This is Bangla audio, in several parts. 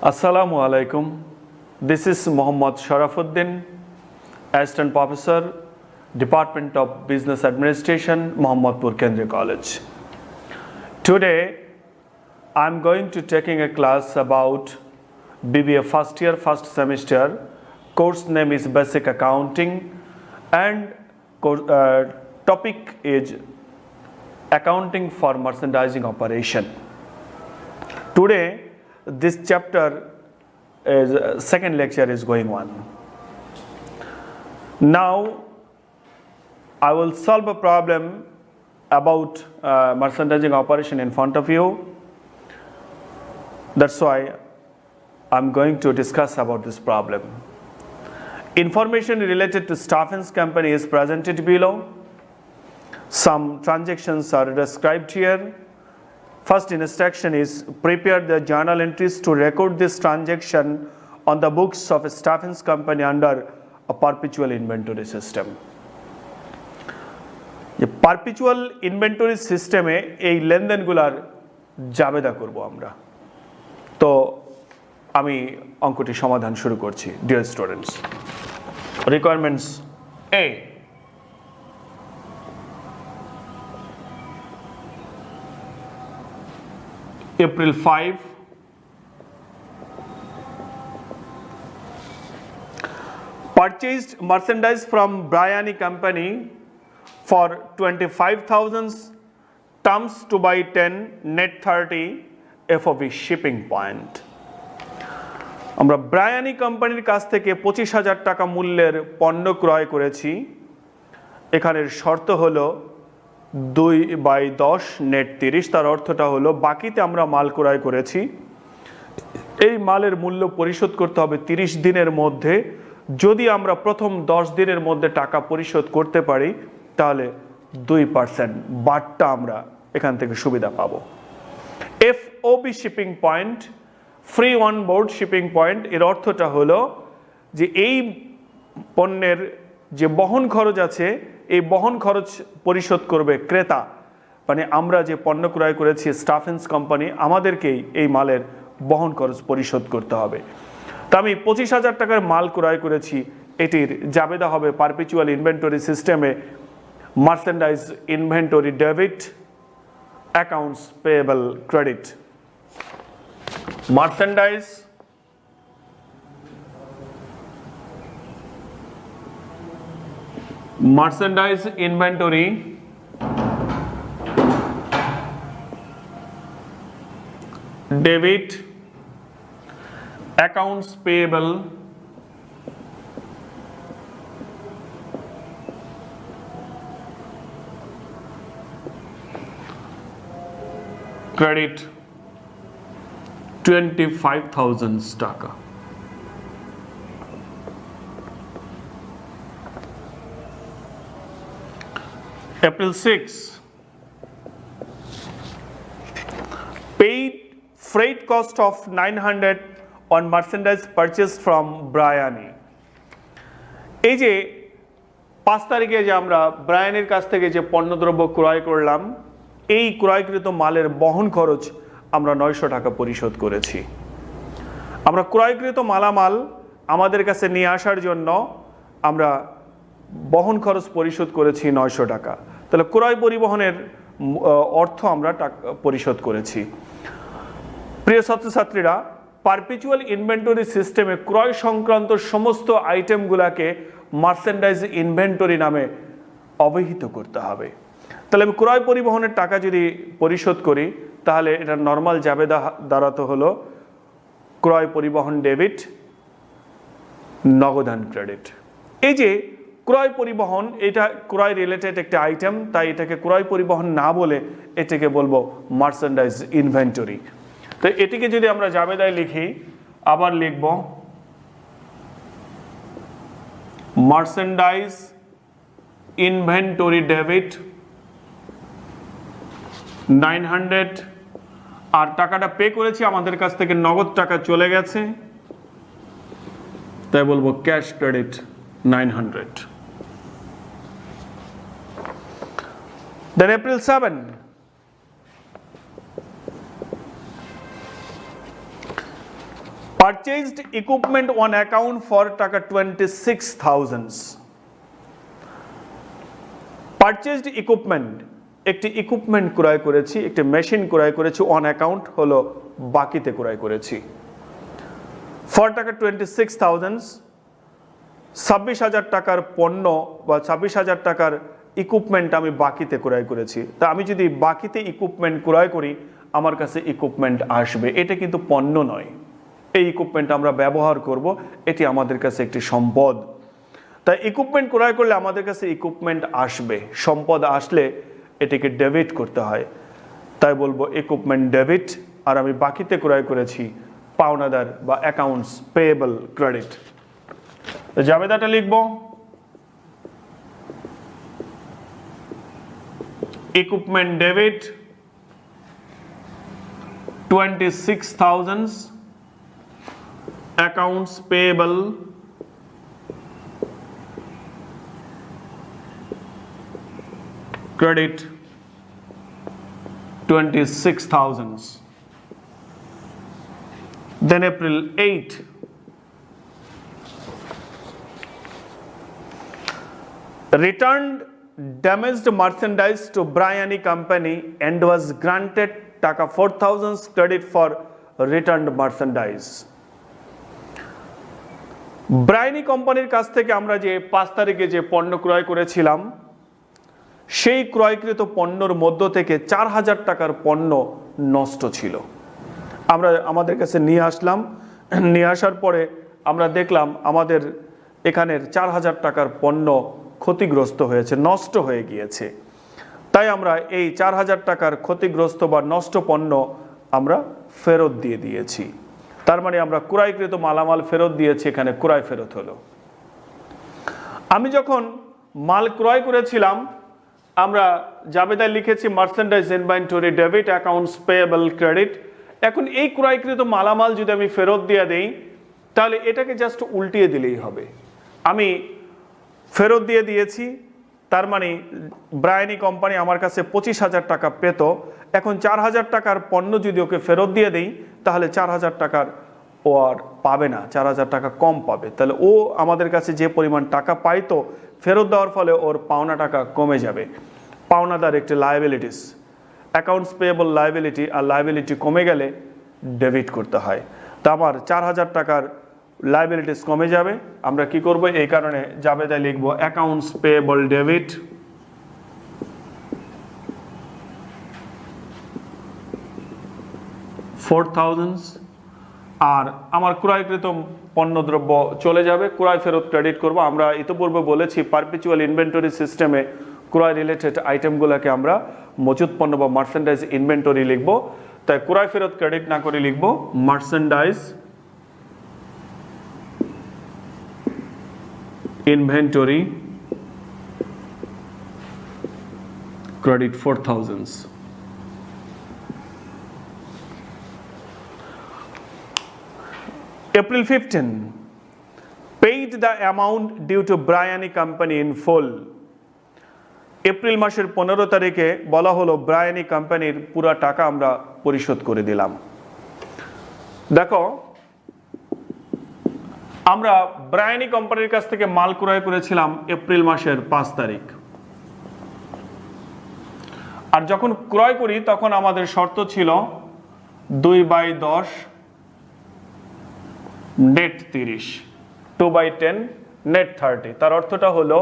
Assalamu alaikum. This is Muhammad Sharafuddin, Assistant Professor, Department of Business Administration, Muhammadpur Kendriya College. Today, I am going to taking a class about BBA first year, first semester. Course name is Basic Accounting and topic is Accounting for Merchandising Operation. Today, this chapter is second lecture is going on. Now I will solve a problem about merchandising operation in front of you. That's why I'm going to discuss about this problem. Information related to Staffens company is presented below. Some transactions are described here. First instruction is prepare the journal entries to record this transaction on the books of a Staffens company under a perpetual inventory system. The perpetual inventory system এ এই লেনদেনগুলোর জাবেদা করব আমরা। তো আমি অঙ্কটি সমাধান শুরু করছি dear students. Requirements A, April 5, purchased merchandise from Bryany company for 25,000, terms to buy 10, net 30, FOB shipping point. আমরা ব্রায়ানি কোম্পানির কাছ থেকে 25,000 টাকা মূল্যের পণ্য ক্রয় করেছি। এখানের শর্ত হলো 2/10 নেট 30, তার অর্থটা হলো বাকিতে আমরা মাল ক্রয় করেছি, এই মালের মূল্য পরিশোধ করতে হবে 30 দিনের মধ্যে। যদি আমরা প্রথম 10 দিনের মধ্যে টাকা পরিশোধ করতে পারি তাহলে 2% বাটটা আমরা এখান থেকে সুবিধা পাবো। FOB shipping point, free on board shipping point, এর অর্থটা হলো যে এই পণ্যের যে বহন খরচ আছে এই বহন খরচ পরিশোধ করবে ক্রেতা, মানে আমরা যে পণ্য ক্রয় করেছি স্টাফেন্স কোম্পানি আমাদেরকেই এই মালের বহন খরচ পরিশোধ করতে হবে। তো আমি 25,000 টাকার মাল ক্রয় করেছি, এটির জাবেদা হবে পারপেচুয়াল ইনভেন্টরি সিস্টেমে merchandise inventory debit, accounts payable credit. Merchandise inventory debit, accounts payable credit 25,000 টাকা। April 6, paid freight cost of 900 on merchandise purchased from Bryany. এই যে 5 তারিখে যে আমরা ব্রায়ানির কাছ থেকে যে পণ্যদ্রব্য ক্রয় করলাম, এই ক্রয়কৃত মালের বহন খরচ আমরা 900 টাকা পরিশোধ করেছি। আমরা ক্রয়কৃত মালামাল আমাদের কাছে নিয়ে আসার জন্য আমরা বহন খরচ পরিশোধ করেছি 900 টাকা। তাহলে ক্রয় পরিবহনের অর্থ আমরা পরিশোধ করেছি। প্রিয় ছাত্রছাত্রীরা, পারপেচুয়াল ইনভেন্টরি সিস্টেমে ক্রয় সংক্রান্ত সমস্ত আইটেমগুলোকে মার্চেন্ডাইজ ইনভেন্টরি নামে অবহিত করতে হবে। তাহলে আমি ক্রয় পরিবহনের টাকা যদি পরিশোধ করি তাহলে এটা নর্মাল জাবেদা দাঁড়াতে হলো ক্রয় পরিবহন ডেবিট, নগদান ক্রেডিট। এই যে ক্রয় পরিবহন, এটা ক্রয় রিলেটেড একটা আইটেম, তাই এটাকে ক্রয় পরিবহন না বলে এটাকে বলবো মার্চেন্ডাইজ ইনভেন্টরি। তো এটিকে যদি আমরা জাবেদায় লিখি, আবার লিখব মার্চেন্ডাইজ ইনভেন্টরি ডেবিট 900, আর টাকাটা পে করেছি আমাদের কাছ থেকে নগদ টাকা চলে গেছে, তাই বলবো cash credit 900। Then April 7, purchased equipment on account for টাকা 26,000। পারচেজড ইকুইপমেন্ট, একটি ইকুইপমেন্ট ক্রয় করেছি, একটি মেশিন ক্রয় করেছি, অন অ্যাকাউন্ট হলো বাকিতে ক্রয় করেছি, ফর টাকা 26,000, 26,000 টাকার পণ্য বা 26,000 টাকার ইকুইপমেন্ট আমি বাকিতে ক্রয় করেছি। তা আমি যদি বাকিতে ইকুইপমেন্ট ক্রয় করি আমার কাছে ইকুইপমেন্ট আসবে, এটা কিন্তু পণ্য নয়। এই ইকুইপমেন্ট আমরা ব্যবহার করব, এটি আমাদের কাছে একটি সম্পদ। তাই ইকুইপমেন্ট ক্রয় করলে আমাদের কাছে ইকুইপমেন্ট আসবে, সম্পদ আসলে এটিকে ডেবিট করতে হয়। তাই বলবো ইকুইপমেন্ট ডেবিট, আর আমি বাকিতে ক্রয় করেছি পাওনাদার বা অ্যাকাউন্টস পেয়েবল ক্রেডিট। জাবেদাটা লিখব, equipment debit 26,000, accounts payable credit 26,000. Then April 8, returned damaged merchandise to Bryany Company and was granted টাকা 4,000 credit for returned merchandise. ব্রায়ানি কোম্পানির কাছ থেকে আমরা যে 5 তারিখে যে পণ্য ক্রয় করেছিলাম সেই ক্রয়কৃত পণ্যর মধ্য থেকে 4,000 টাকার পণ্য নষ্ট ছিল। আমরা আমাদের কাছে নিয়ে আসলাম, নিয়ে আসার পরে আমরা দেখলাম আমাদের এখানের 4,000 টাকার পণ্য ক্ষতিগ্রস্ত হয়েছে, নষ্ট হয়ে গিয়েছে। তাই আমরা এই 4,000 টাকার ক্ষতিগ্রস্ত বা নষ্ট পণ্য আমরা ফেরত দিয়ে দিয়েছি। তার মানে আমরা ক্রয়কৃত মালামাল ফেরত দিয়েছি, এখানে ক্রয় ফেরত হলো। আমি যখন মাল ক্রয় করেছিলাম আমরা জাবেদায় লিখেছি merchandise inventory debit accounts payable credit. এখন এই ক্রয়কৃত মালামাল যদি আমি ফেরত দিয়ে দেই তাহলে এটাকে জাস্ট উল্টিয়ে দিলেই হবে। আমি ফেরত দিয়ে দিয়েছি, তার মানে ব্রায়ানি কোম্পানি আমার কাছে 25,000 টাকা পেত। এখন 4,000 টাকার পণ্য যদি ওকে ফেরত দিয়ে দেই তাহলে 4,000 টাকার ও আর পাবে না, 4,000 টাকা কম পাবে। তাহলে ও আমাদের কাছে যে পরিমাণ টাকা পাইতো ফেরত দেওয়ার ফলে ওর পাওনা টাকা কমে যাবে। পাওনাদার একটি লায়াবিলিটিস, অ্যাকাউন্টস পেয়েবল লায়াবিলিটি, আর লায়াবিলিটি কমে গেলে ডেবিট করতে হয়। তা আমার 4,000 টাকার লায়াবিলিটিস কমে যাবে। আমরা কি করব, এই কারণে জাবেদায় লিখব অ্যাকাউন্টস পেয়েবল ডেবিট 4,000, আর আমার ক্রয়কৃত পণ্যদ্রব্য চলে যাবে, ক্রয় ফেরত ক্রেডিট করব। আমরা ইতিপূর্বে বলেছি পারপিচুয়াল ইনভেন্টরি সিস্টেমে ক্রয় রিলেটেড আইটেমগুলোকে আমরা মজুদ পণ্য বা মার্চেন্ডাইজ ইনভেন্টরি লিখব। তাই ক্রয় ফেরত ক্রেডিট না করে লিখব merchandise inventory credit 4,000. April 15, paid the amount due to Bryany Company in full. April মাসের 15 তারিখে বলা হলো ব্রায়ানি কোম্পানির পুরো টাকা আমরা পরিশোধ করে দিলাম। দেখো আমরা ব্রায়ানি কোম্পানির কাছ থেকে মাল ক্রয় করেছিলাম এপ্রিল মাসের 5 তারিখ, আর যখন ক্রয় করি তখন আমাদের শর্ত ছিল 2/10 নেট 30, 2/10 নেট 30। তার অর্থটা হলো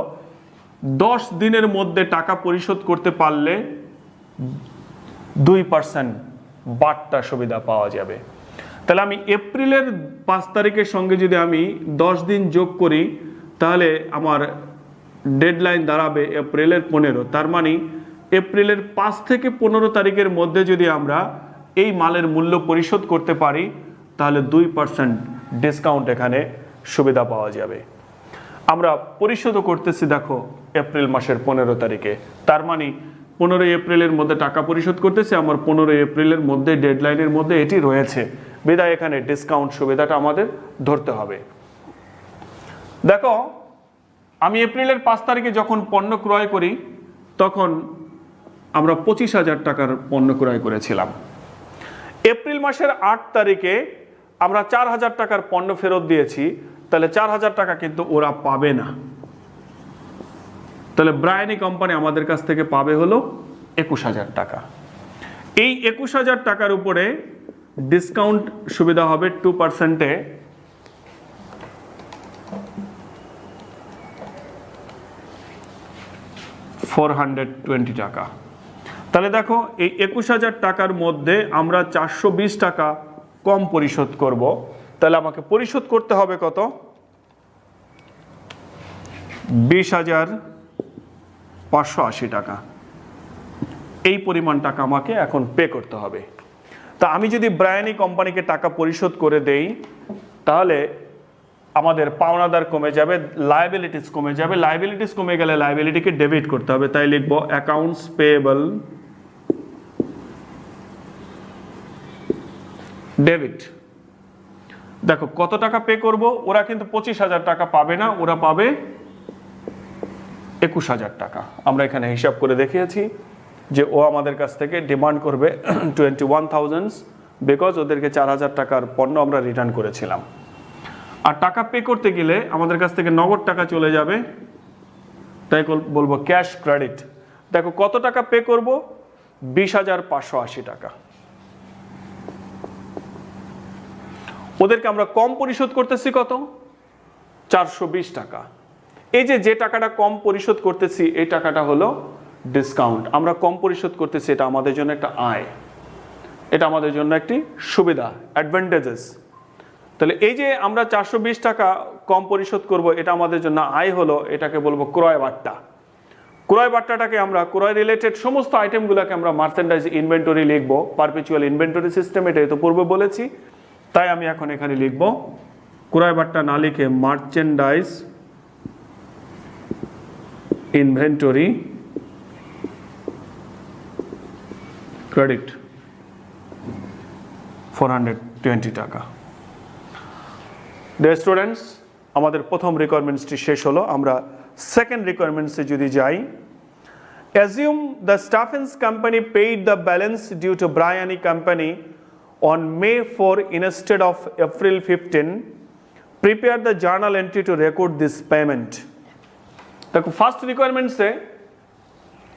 10 দিনের মধ্যে টাকা পরিশোধ করতে পারলে 2% বাট্টা সুবিধা পাওয়া যাবে। তাহলে আমি এপ্রিলের 5 তারিখের সঙ্গে যদি আমি 10 দিন যোগ করি তাহলে আমার ডেডলাইন দাঁড়াবে এপ্রিলের 15। তার মানে এপ্রিলের 5 থেকে 15 তারিখের মধ্যে যদি আমরা এই মালের মূল্য পরিশোধ করতে পারি তাহলে 2% ডিসকাউন্ট এখানে সুবিধা পাওয়া যাবে। আমরা পরিশোধও করতেছি দেখো এপ্রিল মাসের 15 তারিখে, তার মানে 15 এপ্রিলের মধ্যে টাকা পরিশোধ করতেছি, আমার 15 এপ্রিলের মধ্যে ডেডলাইনের মধ্যে এটি রয়েছে, বিধায় এখানে ডিসকাউন্ট সুবিধাটা আমাদের ধরতে হবে। দেখো আমি এপ্রিলের 5 তারিখে যখন পণ্য ক্রয় করি তখন আমরা 25,000 টাকার পণ্য ক্রয় করেছিলাম। এপ্রিল মাসের 8 তারিখে আমরা 4,000 টাকার পণ্য ফেরত দিয়েছি, তাহলে 4,000 টাকা কিন্তু ওরা পাবে না। তাহলে ব্রায়ানি কোম্পানি আমাদের কাছ থেকে পাবে হলো 21,000 টাকা। এই 21,000 টাকার উপরে ডিসকাউন্ট সুবিধা হবে 2%-এ, $420 টাকা। তাহলে দেখো এই 21,000 টাকার মধ্যে আমরা 420 টাকা কম পরিশোধ করব, তাহলে আমাকে পরিশোধ করতে হবে কত? 20,580 টাকা। এই পরিমাণ টাকা আমাকে এখন পে করতে হবে। তা আমি যদি ব্রায়ানি কোম্পানিকে টাকা পরিশোধ করে দেই, তাহলে আমাদের পাওনাদার কমে যাবে, লায়াবিলিটিস কমে যাবে। লায়াবিলিটিস কমে গেলে লায়াবিলিটিকে ডেবিট করতে হবে, তাই লিখব অ্যাকাউন্টস পেয়েবল ডেবিট। দেখো কত টাকা পে করব, ওরা কিন্তু 25,000 টাকা পাবে না, ওরা পাবে 21,000 টাকা। আমরা এখানে হিসাব করে দেখিয়েছি যে ও আমাদের কাছ থেকে ডিমান্ড করবে 21,000, বিকজ ওদেরকে 4,000 টাকার পণ্য আমরা রিটার্ন করেছিলাম। আর টাকা পে করতে গেলে আমাদের কাছ থেকে নগদ টাকা চলে যাবে, তাই বলবো ক্যাশ ক্রেডিট। দেখো কত টাকা পে করব, 20,580 টাকা। ওদেরকে আমরা কম পরিশোধ করতেছি কত? 420 টাকা। এই যে টাকাটা কম পরিশোধ করতেছি, এই টাকাটা হলো ডিসকাউন্ট। আমরা কম পরিশোধ করতেছি, এটা আমাদের জন্য একটা আয়, এটা আমাদের জন্য একটি সুবিধা, অ্যাডভান্টেজেস। তাহলে এই যে আমরা 420 টাকা কম পরিশোধ করব, এটা আমাদের জন্য আয় হলো, এটাকে বলবো ক্রয় বাট্টা। ক্রয় বাট্টাটাকে আমরা ক্রয় রিলেটেড সমস্ত আইটেমগুলোকে আমরা মার্চেন্ডাইজ ইনভেন্টরি লিখবো, পারপেচুয়াল ইনভেন্টরি সিস্টেম, এটাই তো পূর্বে বলেছি। তাই আমি এখন এখানে লিখব ক্রয় বাট্টা না লিখে মার্চেন্ডাইজ ইনভেন্টরি ক্রেডিট 420 টাকা। ডিয়ার স্টুডেন্টস, আমাদের প্রথম রিকোয়ারমেন্টসটি শেষ হলো। আমরা সেকেন্ড রিকোয়ারমেন্টসে যদি যাই, assume the Stephens company paid the balance due to Briany company on May 4 instead of April 15, prepare the journal entry to record this payment. দেখো ফার্স্ট রিকোয়ারমেন্টসে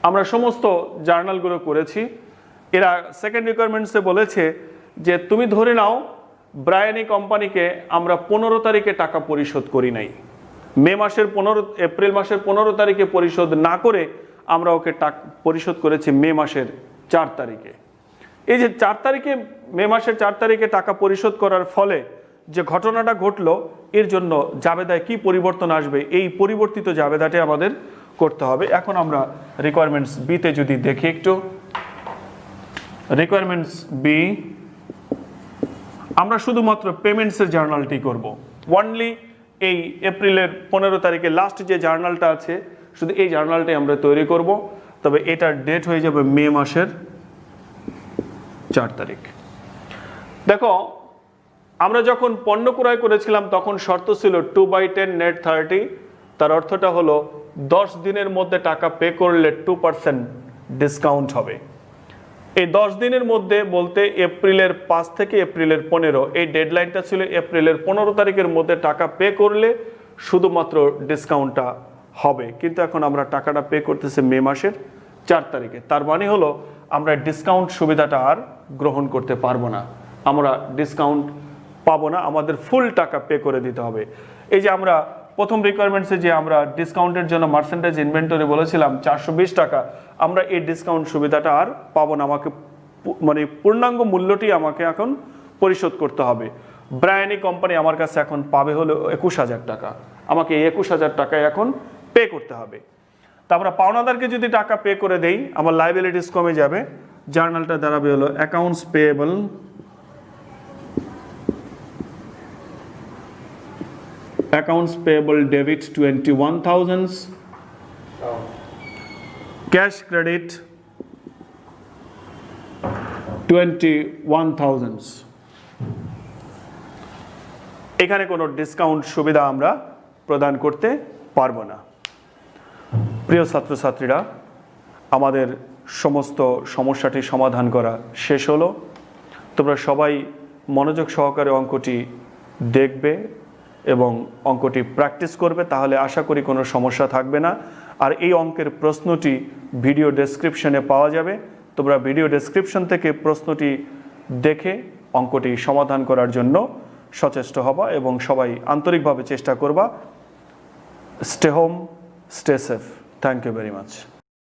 আমরা সমস্ত জার্নালগুলো করেছি। এরা সেকেন্ড রিকোয়ারমেন্টসে বলেছে যে তুমি ধরে নাও ব্রায়ানি কোম্পানিকে আমরা 15 তারিখে টাকা পরিশোধ করি নাই, এপ্রিল মাসের 15 তারিখে পরিশোধ না করে আমরা ওকে পরিশোধ করেছি মে মাসের 4 তারিখে। এই যে 4 তারিখে, মে মাসের 4 তারিখে টাকা পরিশোধ করার ফলে যে ঘটনাটা ঘটলো, এর জন্য জাবেদায় কি পরিবর্তন আসবে, এই পরিবর্তিত জাবেদাটি আমাদের করতে হবে। এখন আমরা রিকোয়ারমেন্টস বিতে যদি দেখি একটু, রিকোয়ারমেন্টস বি, আমরা শুধুমাত্র পেমেন্টসের জার্নালটি করব। ওয়ানলি এই এপ্রিলের 15 তারিখে লাস্ট যে জার্নালটা আছে, শুধু এই জার্নালটাই আমরা তৈরি করব। তবে এটার ডেট হয়ে যাবে মে মাসের 4 তারিখ। দেখো আমরা যখন পণ্য ক্রয় করেছিলাম তখন শর্ত ছিল 2/10 নেট 30। তার অর্থটা হলো 10 দিনের মধ্যে টাকা পে করলে 2% ডিসকাউন্ট হবে। এই 10 দিনের মধ্যে বলতে এপ্রিলের 5 থেকে এপ্রিলের 15, এই ডেডলাইনটা ছিল। এপ্রিলের 15 তারিখের মধ্যে টাকা পে করলে শুধুমাত্র ডিসকাউন্টটা হবে, কিন্তু এখন আমরা টাকাটা পে করতেছি মে মাসের 4 তারিখে। তার মানে হলো আমরা ডিসকাউন্ট সুবিধাটা আর গ্রহণ করতে পারবো না, আমরা ডিসকাউন্ট পাবো না, আমাদের ফুল টাকা পে করে দিতে হবে। এই যে আমরা প্রথম রিকোয়ারমেন্টসে যে আমরা ডিসকাউন্টের জন্য মার্চেন্ডাইজ ইনভেন্টরি বলেছিলাম 420 টাকা, আমরা এই ডিসকাউন্ট সুবিধাটা আর পাবো না, আমাকে মানে পূর্ণাঙ্গ মূল্যটি আমাকে এখন পরিশোধ করতে হবে। ব্রায়ানি কোম্পানি আমার কাছে এখন পাবে হলো 21,000 টাকা, আমাকে এই 21,000 টাকায় এখন পে করতে হবে। তা আমরা পাওনাদারকে যদি টাকা পে করে দেই, আমার লায়াবিলিটিস কমে যাবে। জার্নালটা দাঁড়াবে হলো accounts payable debit 21,000, cash credit 21,000। এখানে কোনো ডিসকাউন্ট সুবিধা আমরা প্রদান করতে পারবো না। প্রিয় ছাত্রছাত্রীরা, আমাদের সমস্ত সমস্যাটি সমাধান করা শেষ হলো। তোমরা সবাই মনোযোগ সহকারে অঙ্কটি দেখবে এবং অঙ্কটি প্র্যাকটিস করবে, তাহলে আশা করি কোনো সমস্যা থাকবে না। আর এই অঙ্কের প্রশ্নটি ভিডিও ডেসক্রিপশনে পাওয়া যাবে, তোমরা ভিডিও ডেসক্রিপশন থেকে প্রশ্নটি দেখে অঙ্কটি সমাধান করার জন্য সচেষ্ট হবা এবং সবাই আন্তরিকভাবে চেষ্টা করবা। Stay home, stay safe. Thank you very much.